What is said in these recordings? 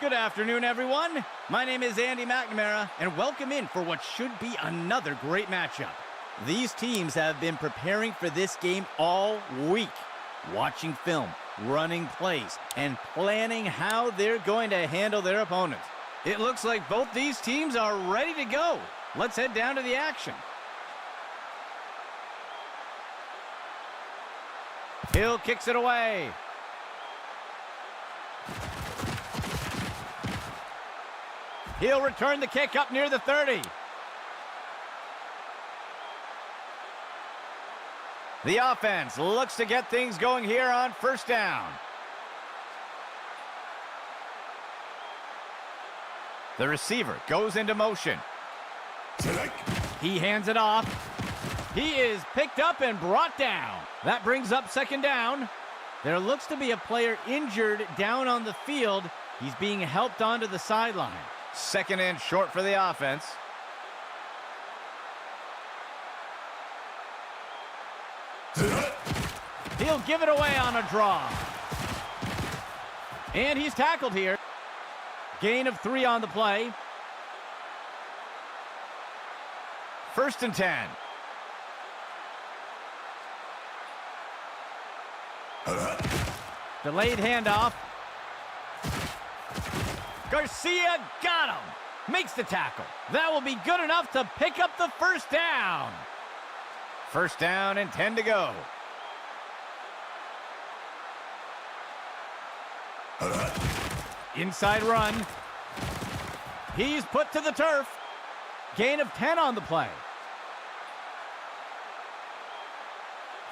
Good afternoon, everyone. My name is Andy McNamara, and welcome in for what should be another great matchup. These teams have been preparing for this game all week, watching film, running plays, and planning how they're going to handle their opponent. It looks like both these teams are ready to go. Let's head down to the action. Hill kicks it away. He'll return the kick up near the 30. The offense looks to get things going here on first down. The receiver goes into motion. He hands it off. He is picked up and brought down. That brings up second down. There looks to be a player injured down on the field. He's being helped onto the sideline. Second and short for the offense. He'll give it away on a draw. And he's tackled here. Gain of 3 on the play. First and 10. Delayed handoff. Garcia got him. Makes the tackle. That will be good enough to pick up the first down. First down and 10 to go. Inside run. He's put to the turf. Gain of 10 on the play.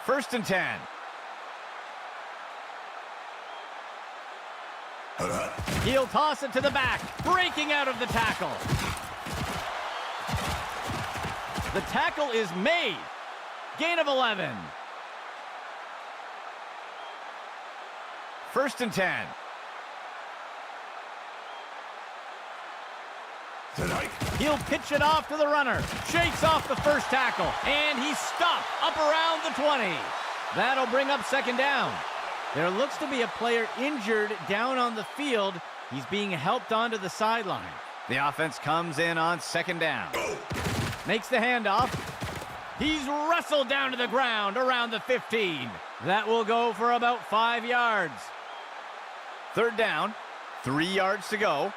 First and 10. He'll toss it to the back, breaking out of the tackle. The tackle is made. Gain of 11. First and 10. He'll pitch it off to the runner. Shakes off the first tackle, and he's stopped up around the 20. That'll bring up second down. There looks to be a player injured down on the field. He's being helped onto the sideline. The offense comes in on second down. Makes the handoff. He's wrestled down to the ground around the 15. That will go for about 5 yards. Third down, 3 yards to go.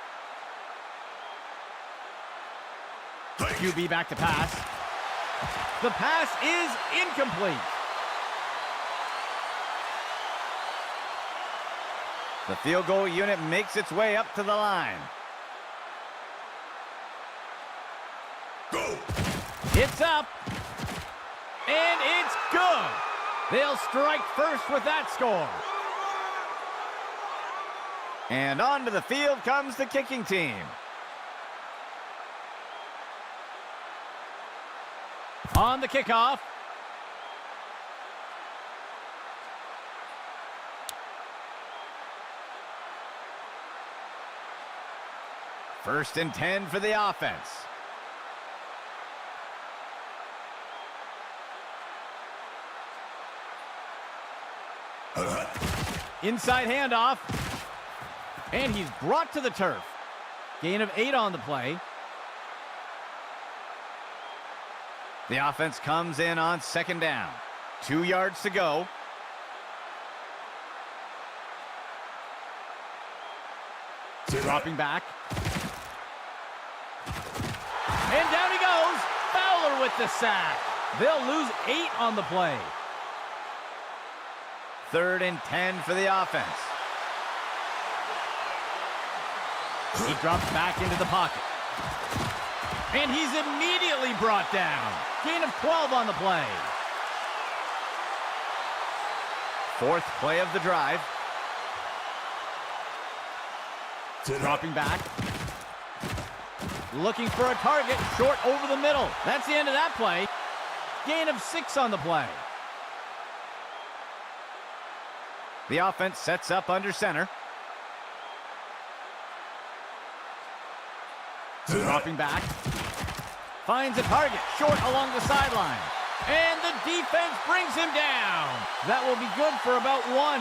QB back to pass. The pass is incomplete. The field goal unit makes its way up to the line. It's up. And it's good. They'll strike first with that score. And onto the field comes the kicking team. On the kickoff. First and 10 for the offense. Inside handoff. And he's brought to the turf. Gain of 8 on the play. The offense comes in on second down. 2 yards to go. Dropping back. And down he goes. Fowler with the sack. They'll lose 8 on the play. Third and 10 for the offense. He drops back into the pocket. And he's immediately brought down. Gain of 12 on the play. Fourth play of the drive. Dropping back. Looking for a target, short over the middle. That's the end of that play. Gain of 6 on the play. The offense sets up under center. Dropping back. Finds a target, short along the sideline. And the defense brings him down. That will be good for about 1.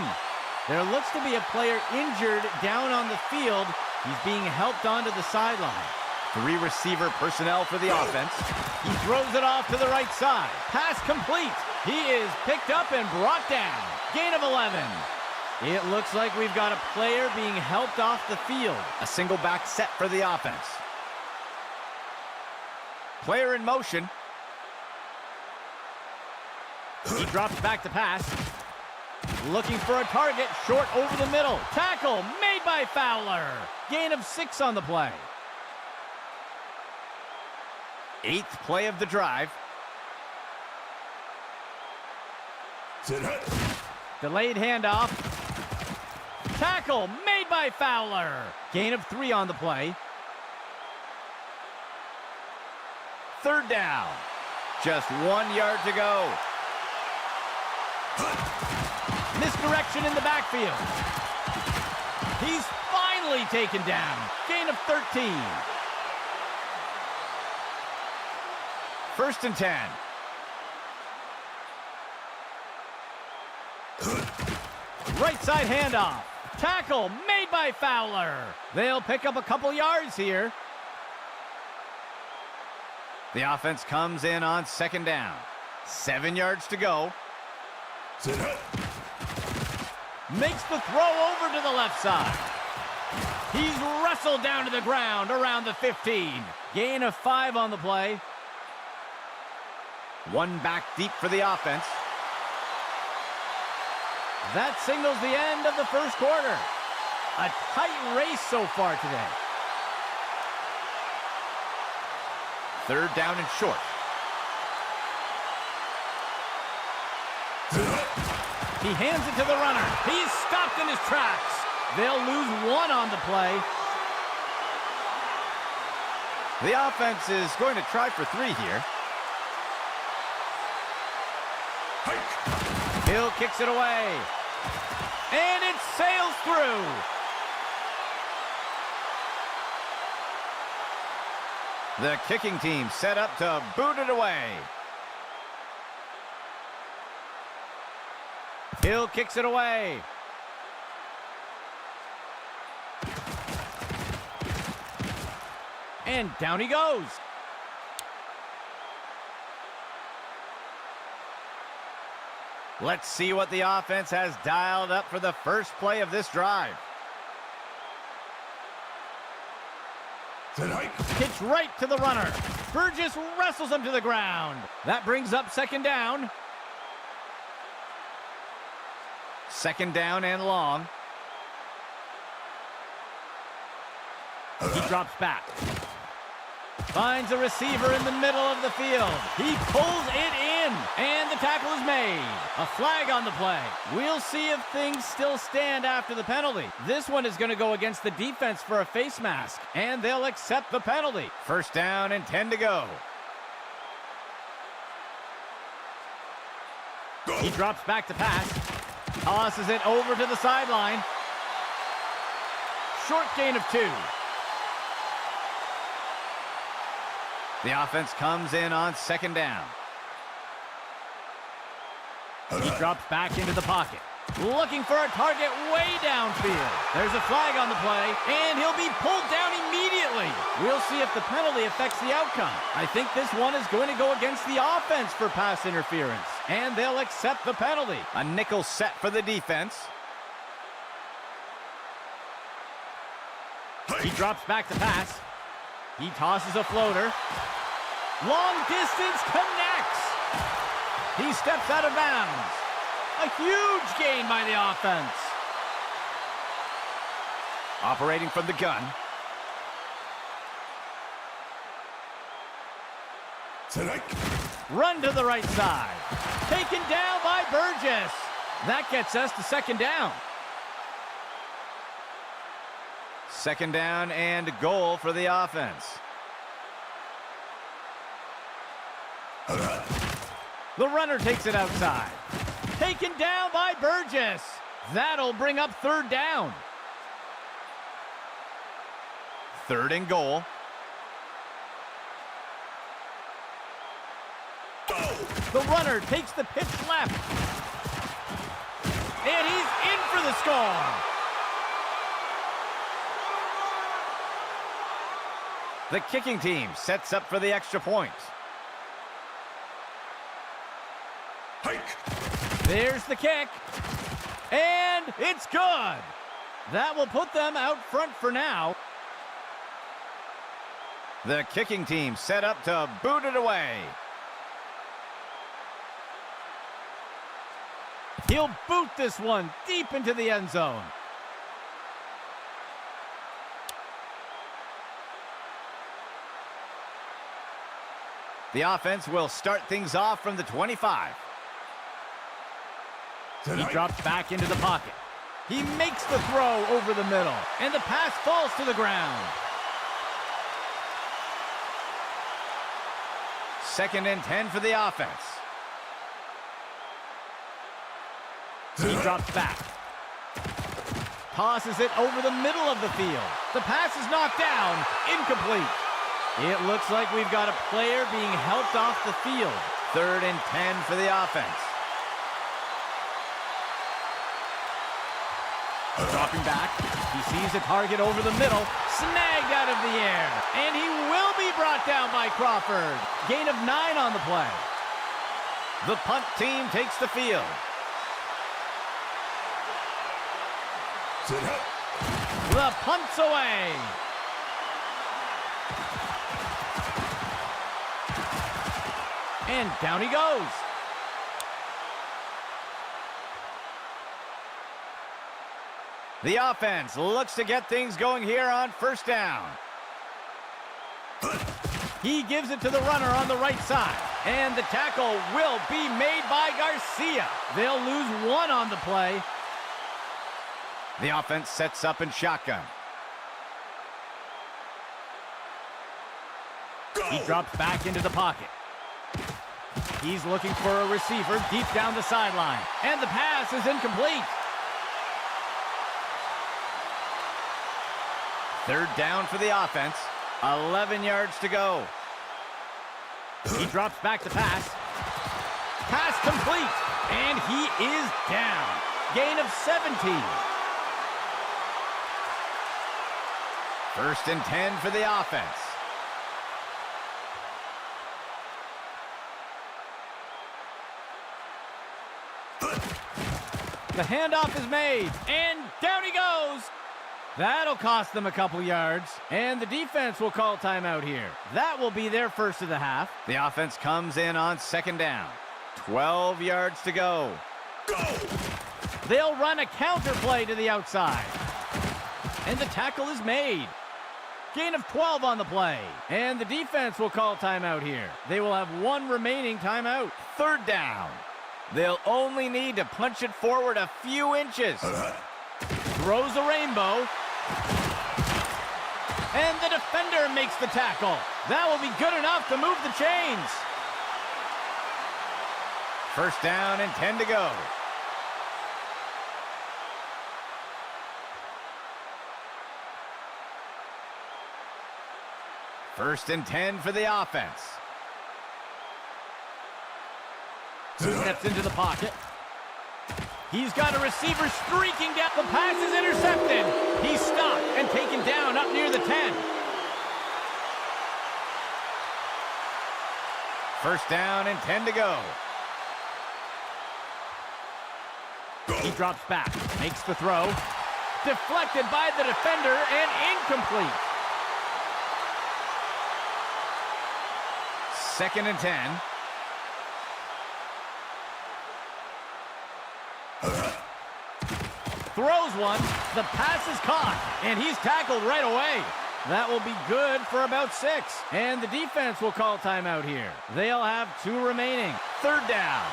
There looks to be a player injured down on the field. He's being helped onto the sideline. 3 receiver personnel for the offense. He throws it off to the right side. Pass complete. He is picked up and brought down. Gain of 11. It looks like we've got a player being helped off the field. A single back set for the offense. Player in motion. He drops back to pass. Looking for a target, short over the middle. Tackle made by Fowler. Gain of 6 on the play. 8th play of the drive. Delayed handoff. Tackle made by Fowler. Gain of 3 on the play. 3rd down. Just 1 yard to go. Misdirection in the backfield. He's finally taken down. Gain of 13. 1st and 10. Right side handoff. Tackle made by Fowler. They'll pick up a couple yards here. The offense comes in on 2nd down. 7 yards to go. Makes the throw over to the left side. He's wrestled down to the ground around the 15. Gain of 5 on the play. 1 back deep for the offense. That signals the end of the 1st quarter. A tight race so far today. 3rd down and short. He hands it to the runner. He's stopped in his tracks. They'll lose 1 on the play. The offense is going to try for 3 here. Hill kicks it away. And it sails through. The kicking team set up to boot it away. Hill kicks it away. And down he goes. Let's see what the offense has dialed up for the first play of this drive. Pitch right to the runner. Burgess wrestles him to the ground. That brings up 2nd down. 2nd down and long. He drops back. Finds a receiver in the middle of the field. He pulls it in, and the tackle is made. A flag on the play. We'll see if things still stand after the penalty. This one is going to go against the defense for a face mask, and they'll accept the penalty. 1st down and 10 to go. He drops back to pass. Tosses it over to the sideline. Short gain of 2. The offense comes in on 2nd down. He drops back into the pocket. Looking for a target way downfield. There's a flag on the play, and he'll be pulled down immediately. We'll see if the penalty affects the outcome. I think this one is going to go against the offense for pass interference, and they'll accept the penalty. A nickel set for the defense. He drops back to pass. He tosses a floater. Long distance connects. He steps out of bounds. A huge gain by the offense. Operating from the gun. Run to the right side. Taken down by Burgess. That gets us to 2nd down. 2nd down and goal for the offense. The runner takes it outside. Taken down by Burgess. That'll bring up 3rd down. 3rd and goal. The runner takes the pitch left. And he's in for the score. The kicking team sets up for the extra point. Hike. There's the kick. And it's good. That will put them out front for now. The kicking team set up to boot it away. He'll boot this one deep into the end zone. The offense will start things off from the 25. He drops back into the pocket. He makes the throw over the middle, and the pass falls to the ground. 2nd and 10 for the offense. He drops back. Tosses it over the middle of the field. The pass is knocked down. Incomplete. It looks like we've got a player being helped off the field. 3rd and 10 for the offense. Dropping back. He sees a target over the middle. Snagged out of the air. And he will be brought down by Crawford. Gain of 9 on the play. The punt team takes the field. The punt's away. And down he goes. The offense looks to get things going here on 1st down. He gives it to the runner on the right side. And the tackle will be made by Garcia. They'll lose 1 on the play. The offense sets up in shotgun. He drops back into the pocket. He's looking for a receiver deep down the sideline. And the pass is incomplete. 3rd down for the offense. 11 yards to go. He drops back to pass. Pass complete. And he is down. Gain of 17. 1st and 10 for the offense. The handoff is made, and down he goes. That'll cost them a couple yards, and the defense will call timeout here. That will be their first of the half. The offense comes in on 2nd down. 12 yards to go. They'll run a counter play to the outside. And the tackle is made. Gain of 12 on the play. And the defense will call timeout here. They will have 1 remaining timeout. 3rd down. They'll only need to punch it forward a few inches. Throws a rainbow. And the defender makes the tackle. That will be good enough to move the chains. 1st down and 10 to go. First and 10 for the offense. He steps into the pocket. He's got a receiver streaking down. The pass is intercepted. He's stopped and taken down up near the 10. 1st down and 10 to go. He drops back, makes the throw. Deflected by the defender and incomplete. 2nd and 10. Throws one. The pass is caught, and he's tackled right away. That will be good for about 6. And the defense will call timeout here. They'll have 2 remaining. 3rd down.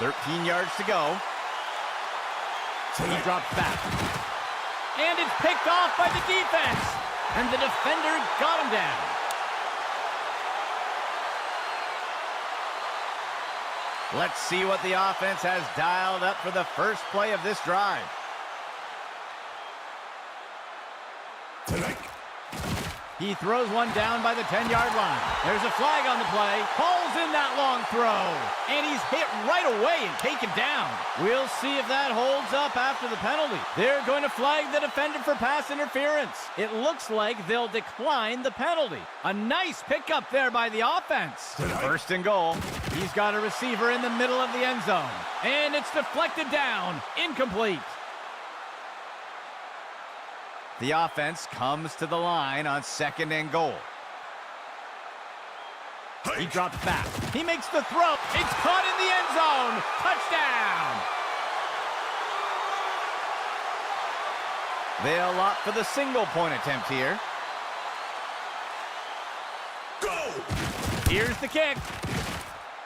13 yards to go. He drops back. And it's picked off by the defense. And the defender got him down. Let's see what the offense has dialed up for the first play of this drive. He throws one down by the 10-yard line. There's a flag on the play. Hauls in that long throw. And he's hit right away and taken down. We'll see if that holds up after the penalty. They're going to flag the defender for pass interference. It looks like they'll decline the penalty. A nice pickup there by the offense. First and goal. He's got a receiver in the middle of the end zone. And it's deflected down. Incomplete. The offense comes to the line on second and goal. He drops back. He makes the throw. It's caught in the end zone. Touchdown. They'll opt for the single-point attempt here. Go! Here's the kick.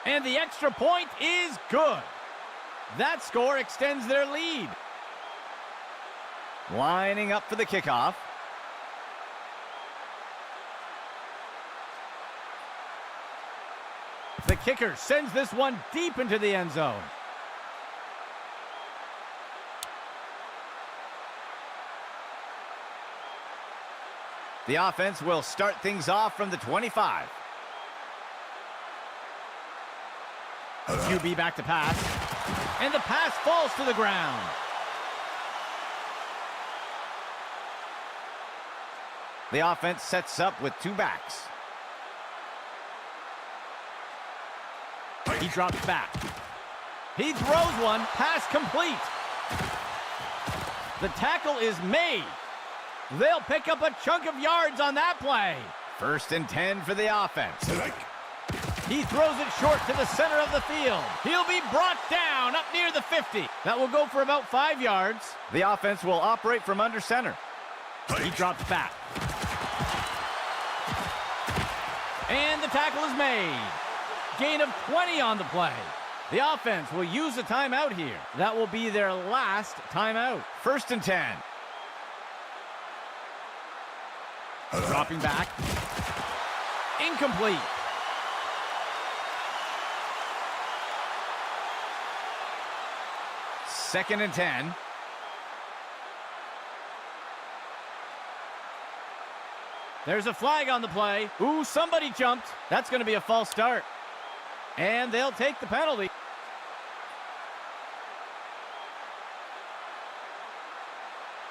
And the extra point is good. That score extends their lead. Lining up for the kickoff. The kicker sends this one deep into the end zone. The offense will start things off from the 25. QB back to pass. And the pass falls to the ground. The offense sets up with two backs. He drops back. He throws one. Pass complete. The tackle is made. They'll pick up a chunk of yards on that play. First and 10 for the offense. He throws it short to the center of the field. He'll be brought down up near the 50. That will go for about 5 yards. The offense will operate from under center. He drops back. And the tackle is made. Gain of 20 on the play. The offense will use a timeout here. That will be their last timeout. First and 10. Dropping back. Incomplete. Second and 10. There's a flag on the play. Ooh, somebody jumped. That's going to be a false start. And they'll take the penalty.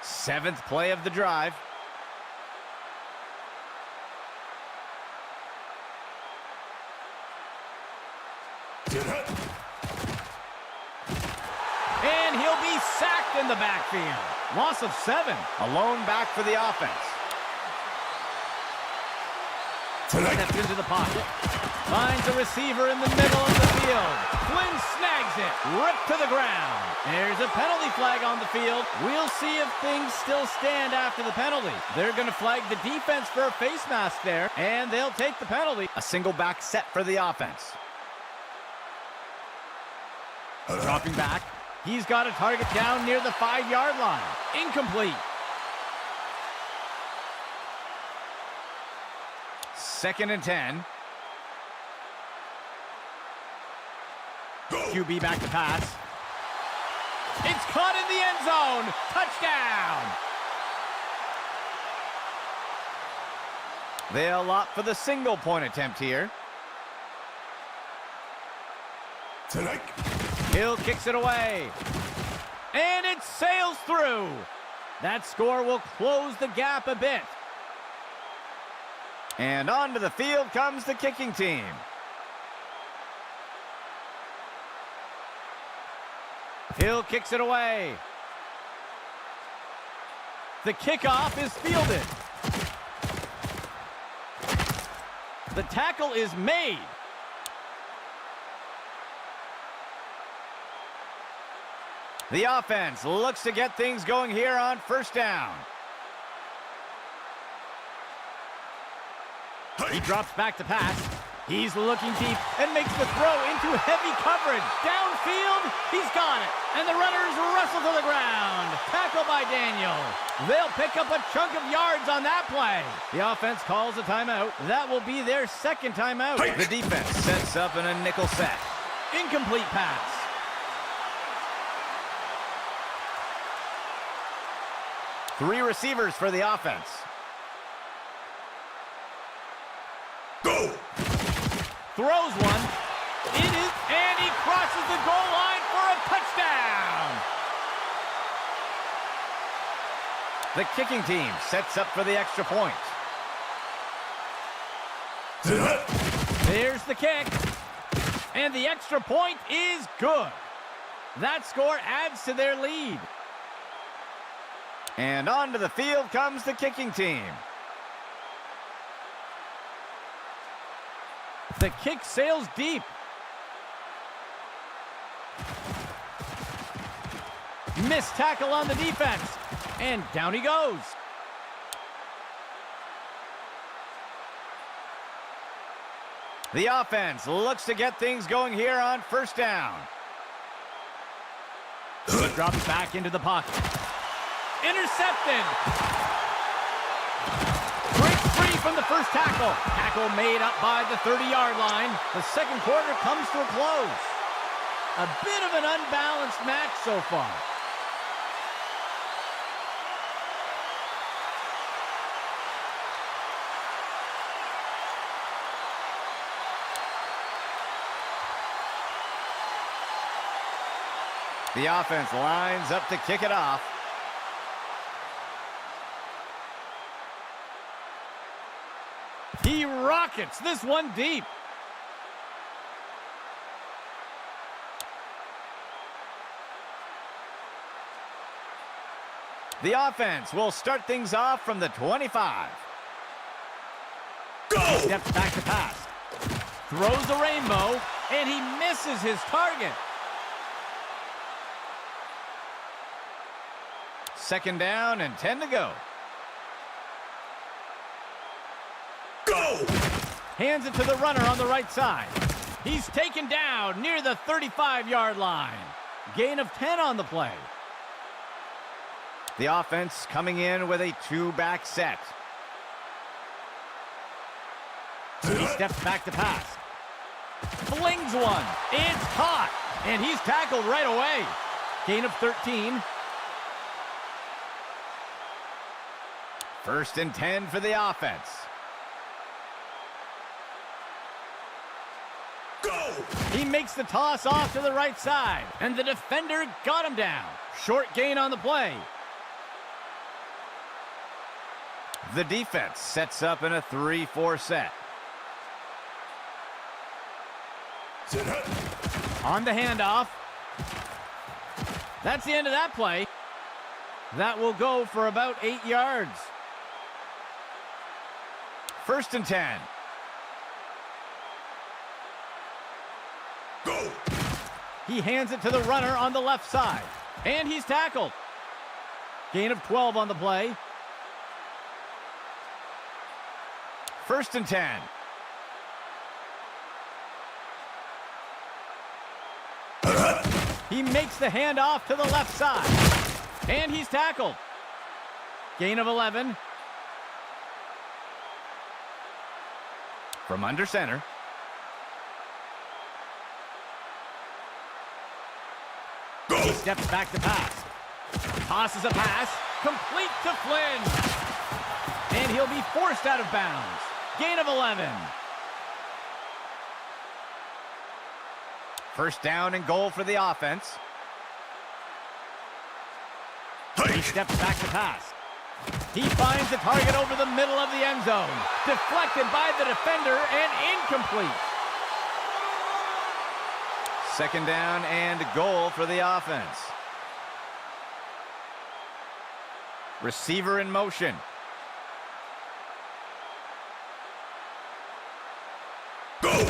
Seventh play of the drive. And he'll be sacked in the backfield. Loss of 7. A lone back for the offense. Steps into the pocket. Finds a receiver in the middle of the field. Flynn snags it. Ripped to the ground. There's a penalty flag on the field. We'll see if things still stand after the penalty. They're going to flag the defense for a face mask there, and they'll take the penalty. A single back set for the offense. Dropping back. He's got a target down near the 5-yard line. Incomplete. Second and 10. QB back to pass. It's caught in the end zone. Touchdown. They'll opt for the single-point attempt here. Hill kicks it away. And it sails through. That score will close the gap a bit. And onto the field comes the kicking team. Hill kicks it away. The kickoff is fielded. The tackle is made. The offense looks to get things going here on first down. He drops back to pass. He's looking deep and makes the throw into heavy coverage. Downfield, he's got it. And the runners wrestle to the ground. Tackle by Daniel. They'll pick up a chunk of yards on that play. The offense calls a timeout. That will be their second timeout. The defense sets up in a nickel set. Incomplete pass. Three receivers for the offense. Go! Throws one. It is, and he crosses the goal line for a touchdown. The kicking team sets up for the extra point. There's the kick. And the extra point is good. That score adds to their lead. And onto the field comes the kicking team. The kick sails deep. Missed tackle on the defense. And down he goes. The offense looks to get things going here on first down. Drops back into the pocket. Intercepted. Breaks free from the first tackle. Tackle made up by the 30-yard line. The second quarter comes to a close. A bit of an unbalanced match so far. The offense lines up to kick it off. He rockets this one deep. The offense will start things off from the 25. Go! Steps back to pass. Throws a rainbow, and he misses his target. Second down and 10 to go. Go! Hands it to the runner on the right side. He's taken down near the 35-yard line. Gain of 10 on the play. The offense coming in with a two-back set. He steps back to pass. Flings one. It's caught. And he's tackled right away. Gain of 13. First and 10 for the offense. Go! He makes the toss off to the right side, and the defender got him down. Short gain on the play. The defense sets up in a 3-4 set. On the handoff. That's the end of that play. That will go for about 8 yards. First and 10. Go! He hands it to the runner on the left side. And he's tackled. Gain of 12 on the play. First and 10. He makes the handoff to the left side. And he's tackled. Gain of 11. From under center. Go! He steps back to pass. Tosses a pass. Complete to Flynn. And he'll be forced out of bounds. Gain of 11. First down and goal for the offense. He steps back to pass. He finds the target over the middle of the end zone. Deflected by the defender and incomplete. Second down and goal for the offense. Receiver in motion. Go!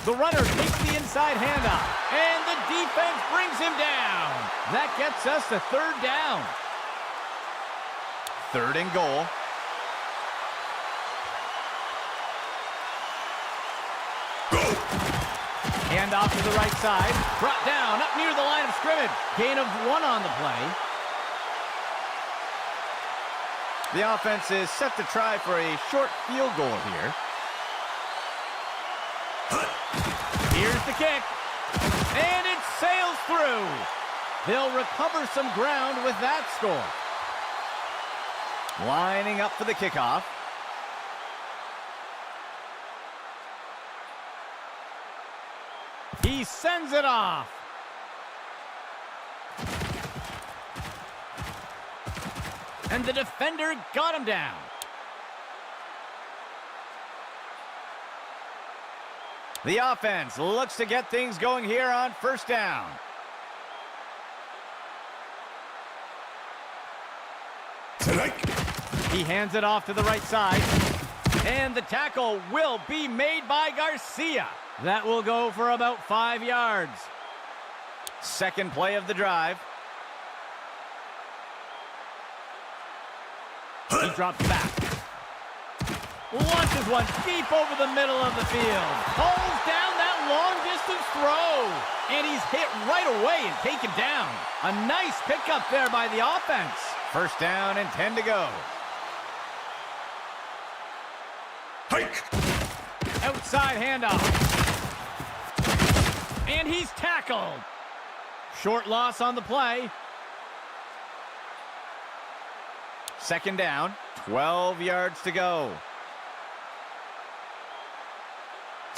The runner takes the inside handoff, and the defense brings him down. That gets us to third down. Third and goal. Go! Handoff to the right side. Brought down up near the line of scrimmage. Gain of 1 on the play. The offense is set to try for a short field goal here. Here's the kick. And it sails through. They'll recover some ground with that score. Lining up for the kickoff. He sends it off. And the defender got him down. The offense looks to get things going here on first down. He hands it off to the right side. And the tackle will be made by Garcia. That will go for about 5 yards. Second play of the drive. He drops back. Launches one deep over the middle of the field. Pulls down that long-distance throw. And he's hit right away and taken down. A nice pickup there by the offense. First down and 10 to go. Hike! Outside handoff. And he's tackled. Short loss on the play. Second down, 12 yards to go.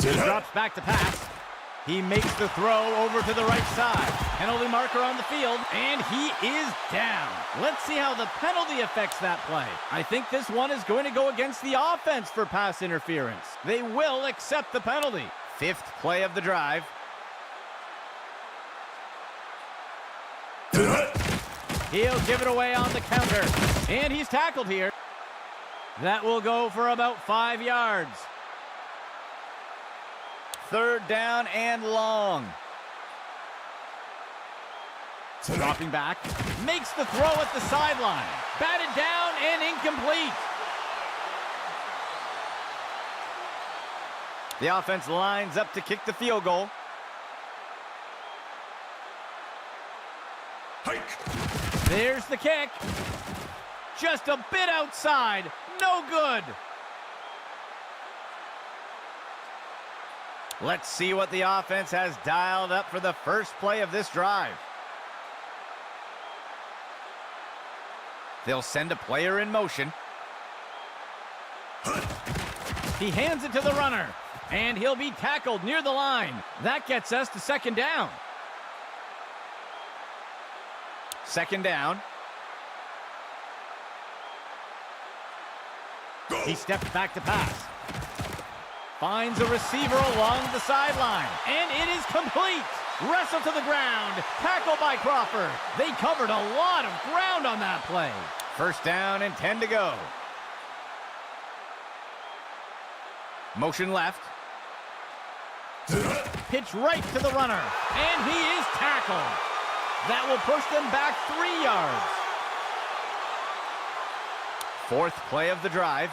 He drops back to pass. He makes the throw over to the right side. Penalty marker on the field, and he is down. Let's see how the penalty affects that play. I think this one is going to go against the offense for pass interference. They will accept the penalty. Fifth play of the drive. He'll give it away on the counter. And he's tackled here. That will go for about 5 yards. Third down and long. Dropping back. Makes the throw at the sideline. Batted down and incomplete. The offense lines up to kick the field goal. Hike! There's the kick. Just a bit outside. No good. Let's see what the offense has dialed up for the first play of this drive. They'll send a player in motion. He hands it to the runner, and he'll be tackled near the line. That gets us to second down. Second down. Go. He steps back to pass. Finds a receiver along the sideline, and it is complete. Wrestle to the ground. Tackle by Crawford. They covered a lot of ground on that play. First down and 10 to go. Motion left. Pitch right to the runner, and he is tackled. That will push them back 3 yards. Fourth play of the drive.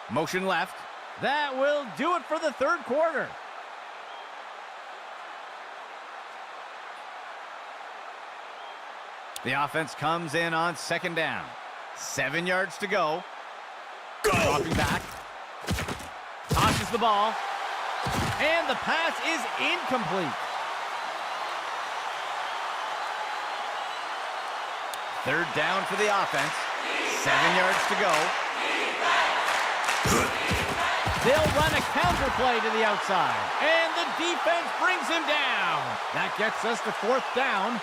Motion left. That will do it for the third quarter. The offense comes in on second down. 7 yards to go. Go! Dropping back. Tosses the ball. And the pass is incomplete. Third down for the offense. 7 yards to go. They'll run a counter play to the outside. And the defense brings him down. That gets us to fourth down.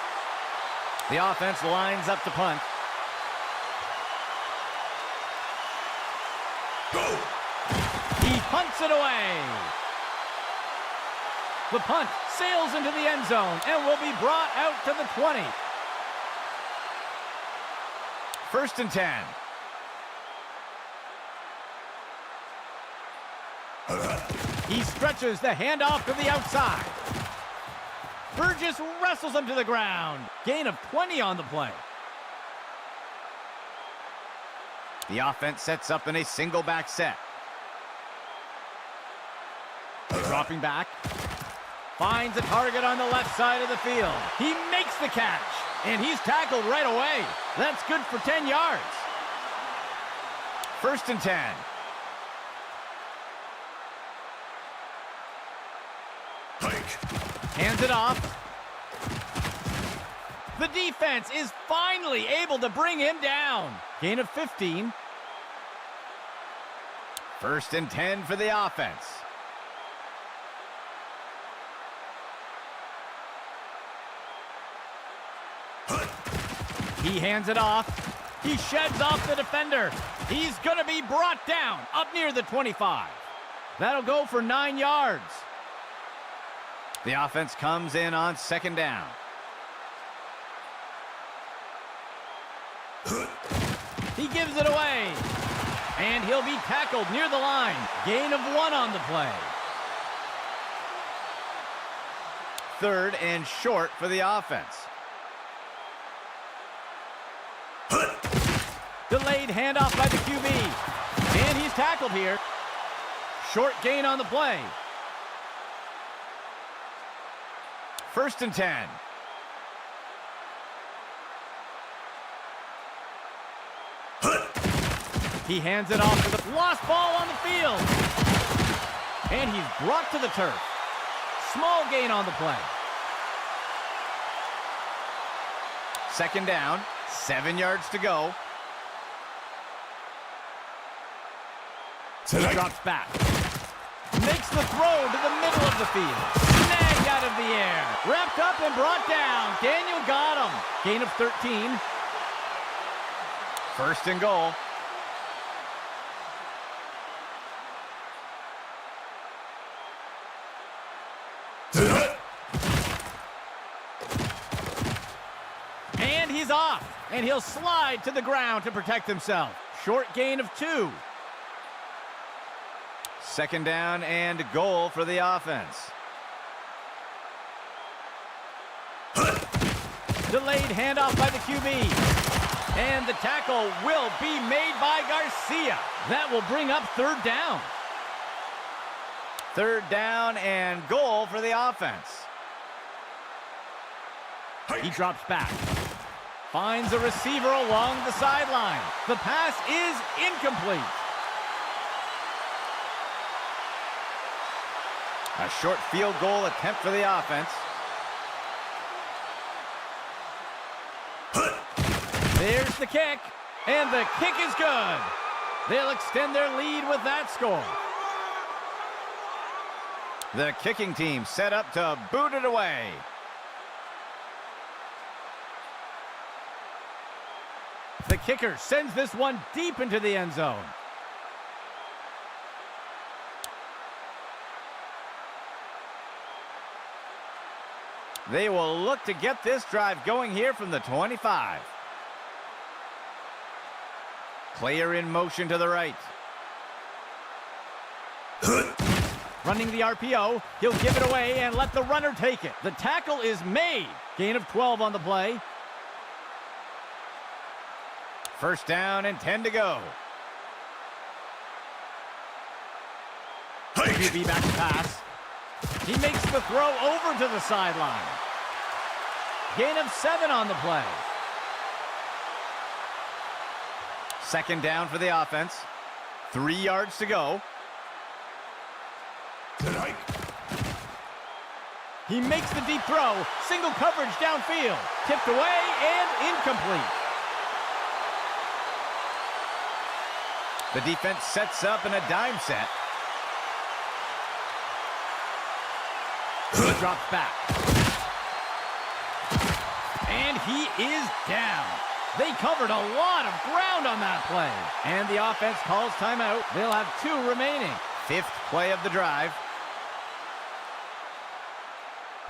The offense lines up to punt. Go! He punts it away. The punt sails into the end zone and will be brought out to the 20. First and 10. He stretches the handoff to the outside. Burgess wrestles him to the ground. Gain of 20 on the play. The offense sets up in a single back set. Dropping back. Finds a target on the left side of the field. He makes the catch, and he's tackled right away. That's good for 10 yards. First and 10. Hands it off. The defense is finally able to bring him down. Gain of 15. First and 10 for the offense. He hands it off. He sheds off the defender. He's going to be brought down up near the 25. That'll go for 9 yards. The offense comes in on second down. He gives it away. And he'll be tackled near the line. Gain of 1 on the play. Third and short for the offense. Delayed handoff by the QB. And he's tackled here. Short gain on the play. First and 10. He hands it off to the lost ball on the field. And he's brought to the turf. Small gain on the play. Second down, 7 yards to go. He drops back. Makes the throw to the middle of the field. Snagged out of the air. Wrapped up and brought down. Daniel got him. Gain of 13. First and goal. And he's off. And he'll slide to the ground to protect himself. Short gain of 2. Second down and goal for the offense. Delayed handoff by the QB. And the tackle will be made by Garcia. That will bring up third down. Third down and goal for the offense. He drops back. Finds a receiver along the sideline. The pass is incomplete. A short field goal attempt for the offense. There's the kick, and the kick is good. They'll extend their lead with that score. The kicking team set up to boot it away. The kicker sends this one deep into the end zone. They will look to get this drive going here from the 25. Player in motion to the right. Running the RPO. He'll give it away and let the runner take it. The tackle is made. Gain of 12 on the play. First down and 10 to go. QB back to pass. He makes the throw over to the sideline. Gain of 7 on the play. Second down for the offense. 3 yards to go. He makes the deep throw. Single coverage downfield. Tipped away and incomplete. The defense sets up in a dime set. He drops back. And he is down. They covered a lot of ground on that play. And the offense calls timeout. They'll have 2 remaining. 5th play of the drive.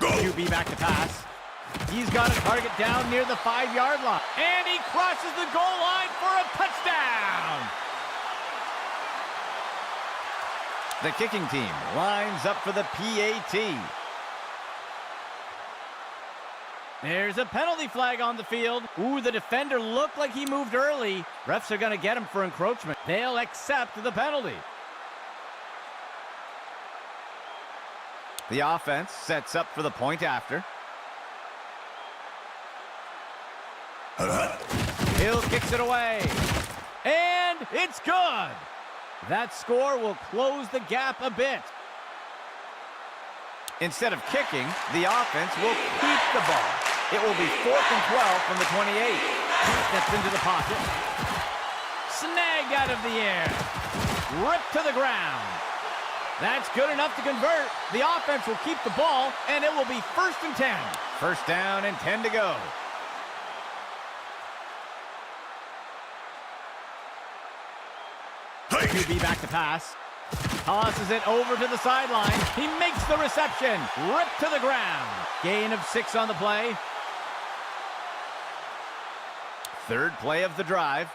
QB back to pass. He's got a target down near the 5-yard line. And he crosses the goal line for a touchdown. The kicking team lines up for the PAT. There's a penalty flag on the field. Ooh, the defender looked like he moved early. Refs are going to get him for encroachment. They'll accept the penalty. The offense sets up for the point after. Hill kicks it away. And it's good. That score will close the gap a bit. Instead of kicking, the offense will keep the ball. It will be 4th and 12 from the 28. Steps into the pocket. Snagged out of the air. ripped to the ground. That's good enough to convert. The offense will keep the ball, and it will be 1st and 10. First down and 10 to go. QB back to pass. Tosses it over to the sideline. He makes the reception. Ripped to the ground. Gain of 6 on the play. Third play of the drive.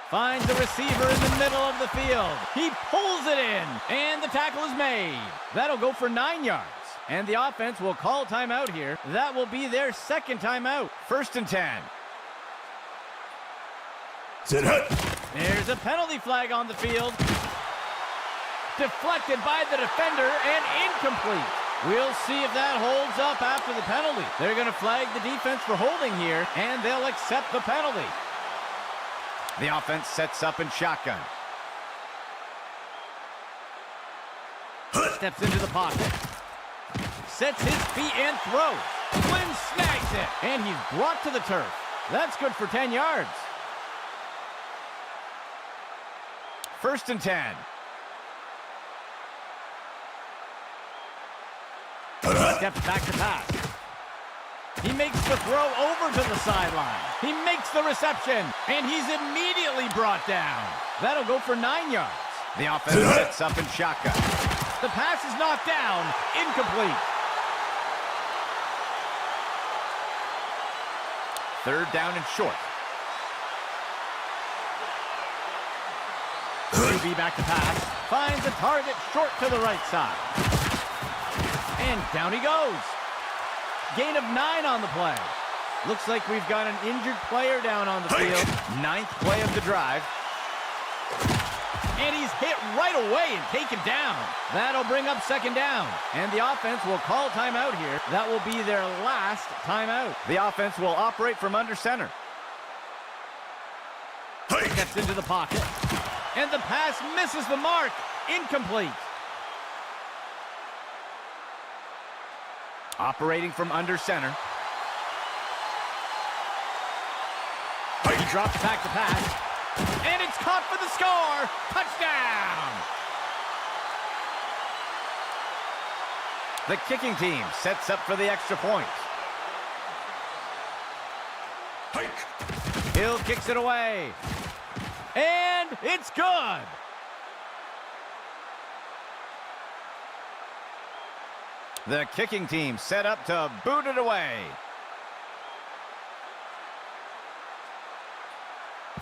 Finds the receiver in the middle of the field. He pulls it in, and the tackle is made. That'll go for 9 yards. And the offense will call timeout here. That will be their second timeout. 1st and 10. Sit hut. There's a penalty flag on the field. Deflected by the defender and incomplete. We'll see if that holds up after the penalty. They're going to flag the defense for holding here, and they'll accept the penalty. The offense sets up in shotgun. Steps into the pocket. Sets his feet and throws. Flynn snags it, and he's brought to the turf. That's good for 10 yards. 1st and 10. Steps back to pass. He makes the throw over to the sideline. He makes the reception, and he's immediately brought down. That'll go for 9 yards. The offense sets up in shotgun. The pass is knocked down, incomplete. 3rd down and short. QB back to pass. Finds a target short to the right side. And down he goes. Gain of 9 on the play. Looks like we've got an injured player down on the field. 9th play of the drive. And he's hit right away and taken down. That'll bring up 2nd down. And the offense will call timeout here. That will be their last timeout. The offense will operate from under center. Steps into the pocket. And the pass misses the mark. Incomplete. Operating from under center. He drops back to pass. And it's caught for the score. Touchdown! The kicking team sets up for the extra point. Hill kicks it away. And it's good. The kicking team set up to boot it away.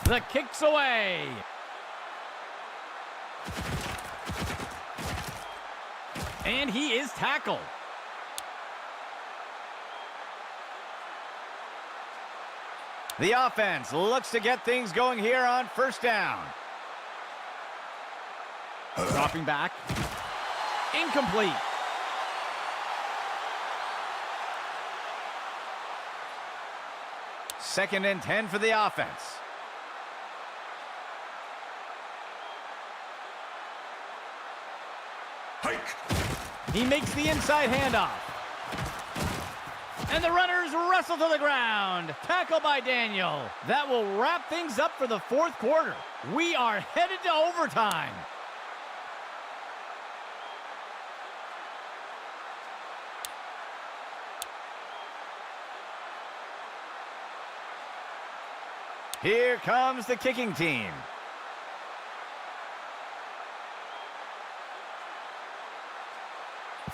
The kick's away. And he is tackled. The offense looks to get things going here on 1st down. Dropping back. Incomplete. 2nd and 10 for the offense. He makes the inside handoff. And the runners wrestle to the ground. Tackle by Daniel. That will wrap things up for the 4th quarter. We are headed to overtime. Here comes the kicking team.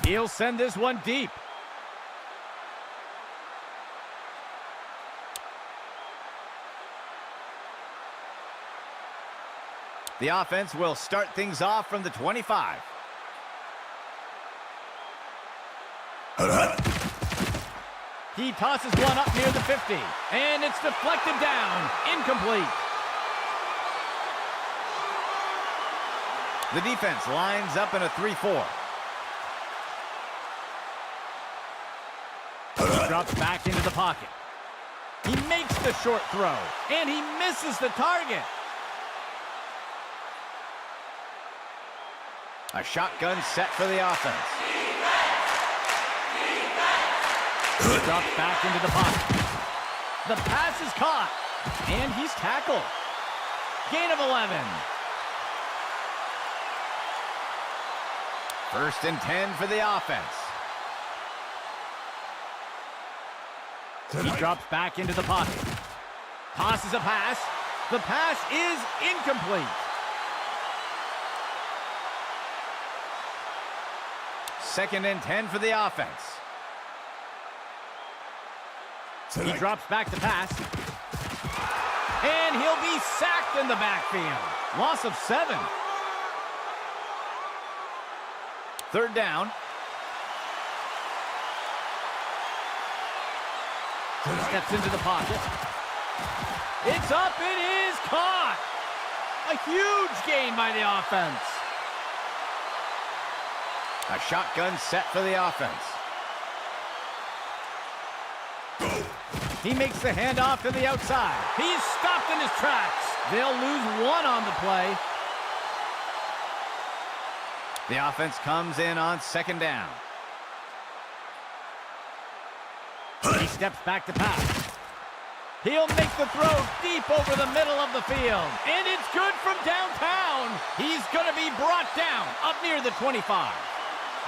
He'll send this one deep. The offense will start things off from the 25. He tosses one up near the 50, and it's deflected down, incomplete. The defense lines up in a 3-4. Drops back into the pocket. He makes the short throw, and he misses the target. A shotgun set for the offense. He drops back into the pocket. The pass is caught, and he's tackled. Gain of 11. First and 10 for the offense. He drops back into the pocket. Tosses a pass. The pass is incomplete. Second and 10 for the offense. He drops back to pass. And he'll be sacked in the backfield. Loss of 7. Third down. He steps into the pocket. It's up. It is caught. A huge gain by the offense. A shotgun set for the offense. He makes the handoff to the outside. He's stopped in his tracks. They'll lose 1 on the play. The offense comes in on second down. He steps back to pass. He'll make the throw deep over the middle of the field. And it's good from downtown. He's going to be brought down up near the 25.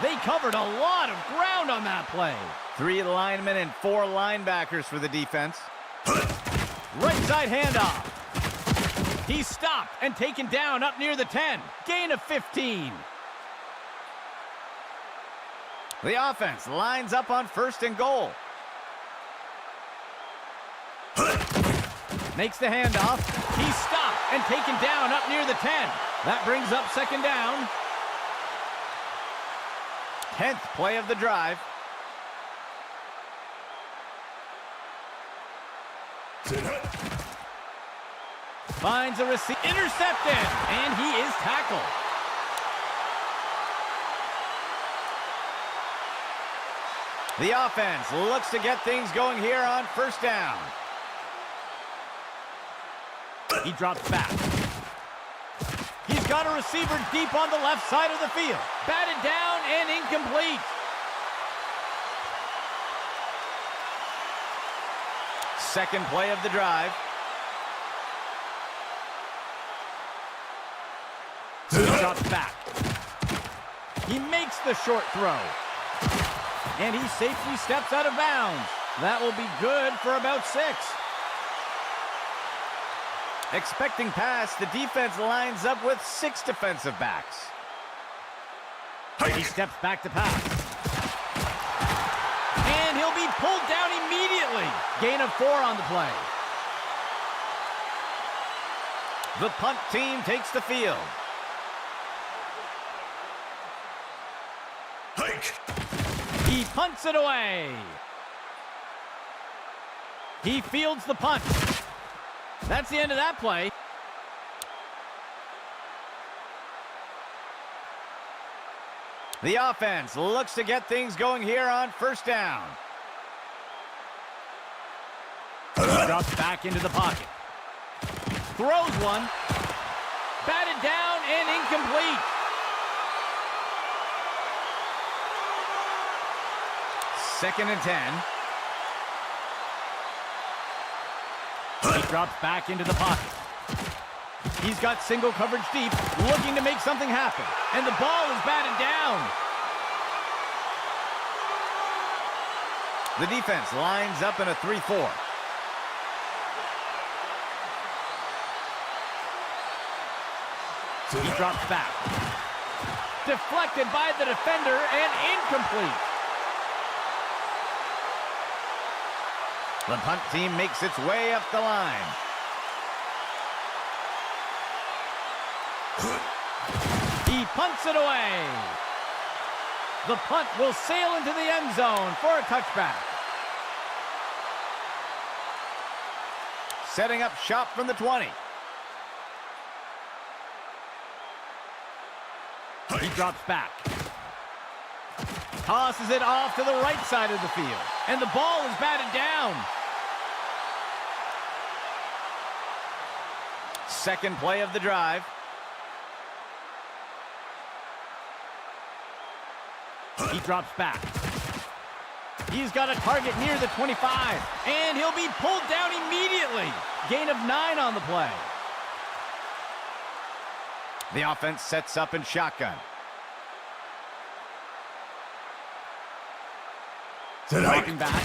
They covered a lot of ground on that play. 3 linemen and 4 linebackers for the defense. Right side handoff. He's stopped and taken down up near the 10. Gain of 15. The offense lines up on first and goal. Makes the handoff. He's stopped and taken down up near the 10. That brings up second down. 10th play of the drive. Finds a receiver. Intercepted. And he is tackled. The offense looks to get things going here on first down. He drops back. He's got a receiver deep on the left side of the field. Batted down and incomplete. Second play of the drive. He drops back. He makes the short throw. And he safely steps out of bounds. That will be good for about 6. Expecting pass, the defense lines up with 6 defensive backs. He steps back to pass. And he'll be pulled down immediately. Gain of 4 on the play. The punt team takes the field. He punts it away. He fields the punt. That's the end of that play. The offense looks to get things going here on first down. He drops back into the pocket. Throws one. Batted down and incomplete. Second and 10. He drops back into the pocket. He's got single coverage deep, looking to make something happen. And the ball is batted down. The defense lines up in a 3-4. He drops back. Deflected by the defender and incomplete. The punt team makes its way up the line. He punts it away. The punt will sail into the end zone for a touchback. Setting up shop from the 20. He drops back. Tosses it off to the right side of the field. And the ball is batted down. Second play of the drive. He drops back. He's got a target near the 25, and he'll be pulled down immediately. Gain of 9 on the play. The offense sets up in shotgun. Dropping back.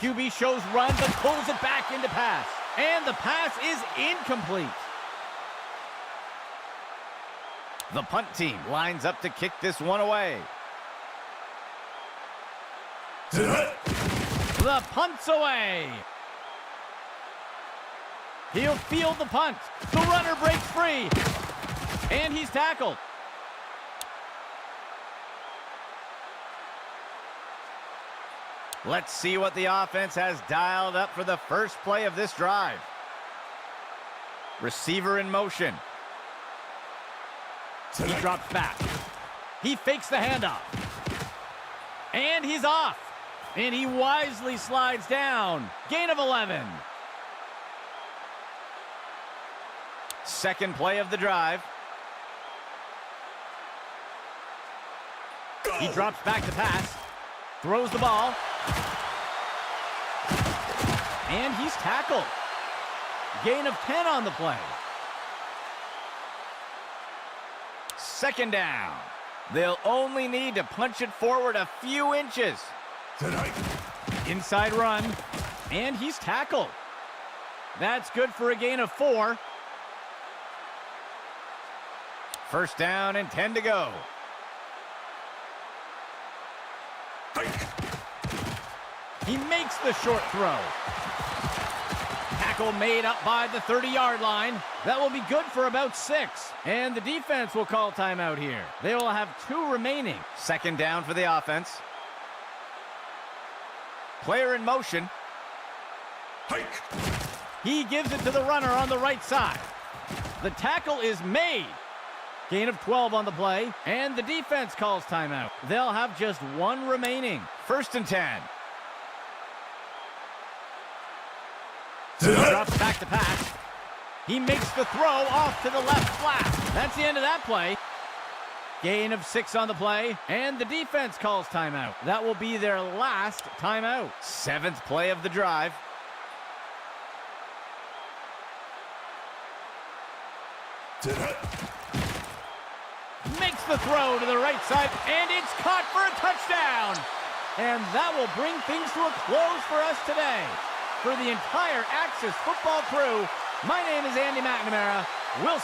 QB shows run, but pulls it back into pass. And the pass is incomplete. The punt team lines up to kick this one away. The punt's away. He'll field the punt. The runner breaks free. And he's tackled. Let's see what the offense has dialed up for the first play of this drive. Receiver in motion. He drops back. He fakes the handoff. And he's off. And he wisely slides down. Gain of 11. Second play of the drive. He drops back to pass. Throws the ball. And he's tackled. Gain of 10 on the play. Second down. They'll only need to punch it forward a few inches. Inside run. And he's tackled. That's good for a gain of 4. First down and 10 to go. He makes the short throw. Tackle made up by the 30-yard line. That will be good for about 6. And the defense will call timeout here. They will have 2 remaining. Second down for the offense. Player in motion. Hike. He gives it to the runner on the right side. The tackle is made. Gain of 12 on the play. And the defense calls timeout. They'll have just 1 remaining. First and 10. He drops back to pass. He makes the throw off to the left flat. That's the end of that play. Gain of 6 on the play, and the defense calls timeout. That will be their last timeout. 7th play of the drive. Makes the throw to the right side, and it's caught for a touchdown. And that will bring things to a close for us today. For the entire Axis football crew, my name is Andy McNamara. We'll